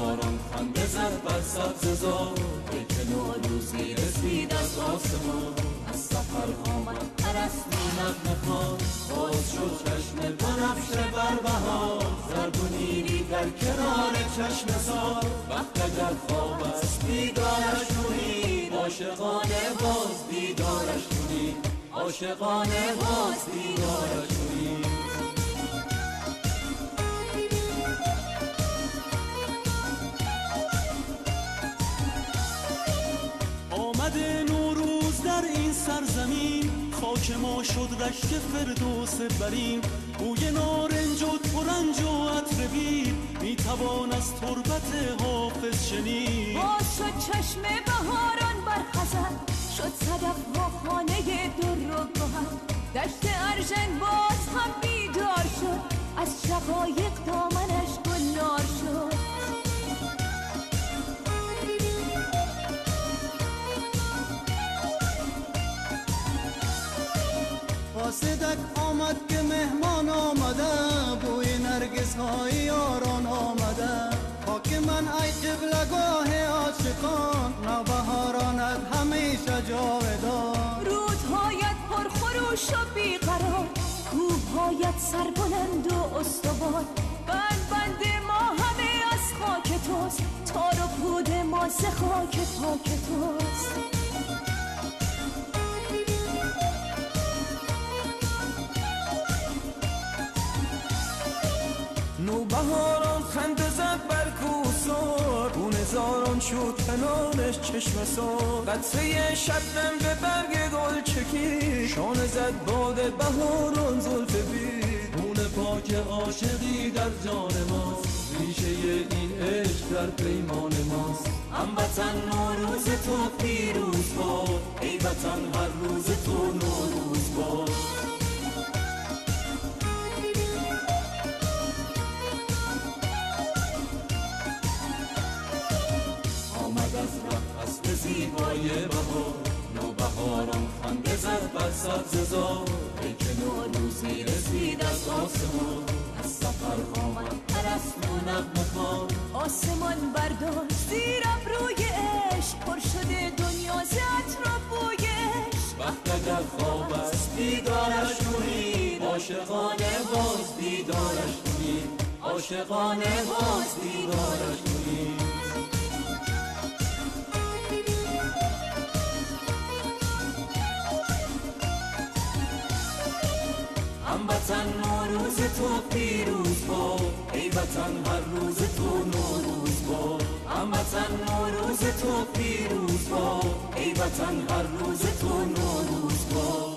بهاران خنده زد بر سبززار، ای که نوروزی رسید از آسمان. از سفر آمد ارسطو نغمه خوان، باز شد چشم بنفشه بر بهار. زرد و نیلی در کنار چشم سار، وقت اگر خواب است بیدارش کنید، عاشقانه باز بیدارش کنید، عاشقانه باز بیدارش کنید. آمده نوروز در این سرزمین، خاک ما شد رشک فردوس برین. بوی نارنج و ترنج و عطر بید، میتوان از تربت حافظ شنید. باز شد چشم بهاران بر خزر، شد صدف و خانه در و گهر. دشت ارژن باز هم بیدار شد، از شقایق دامنش گلنار شد. قاصدک آمد که مهمان آمده، بوی نرگس های یاران آمده. خاک من ای قبلگاه عاشقان، نوبهارانت همیشه جاودان. رودهایت پرخروش و بیقرار، کوههایت سربلند و استوار. بند ما همه از خاک توست، تار و پود ما ز خاک پاک توست. نوبهاران خنده زد بر کوسار، گونه زاران شد کنارش چشم سار. قطره شبنم به برگ گل چکید، شانه زد باد بهاران زلف بید. خون پاک عاشقی در جان ماست، ریشه این عشق در پیمان ماست. هموطن نوروز تو پیروز باد، ای وطن هر روز تو نوروز باد. آمد از ره فصل زیبای بهار، نوبهاران خنده زد بر سبززار، ای که نوروزی رسید از آسمان. از سفر آمد ارسطو نغمه خوان، آسمان برداشت زیر ابروی عشق، پر شده دنیا ز عطر و بوی عشق. وقت اگر خواب است بیدارش کنید، عاشقانه باز بیدارش کنید، عاشقانه باز بیدارش کنید. هموطن نوروز تو پیروز باد، ای وطن هر روز تو نوروز باد. هموطن نوروز تو پیروز باد، ای وطن هر روز تو نوروز باد.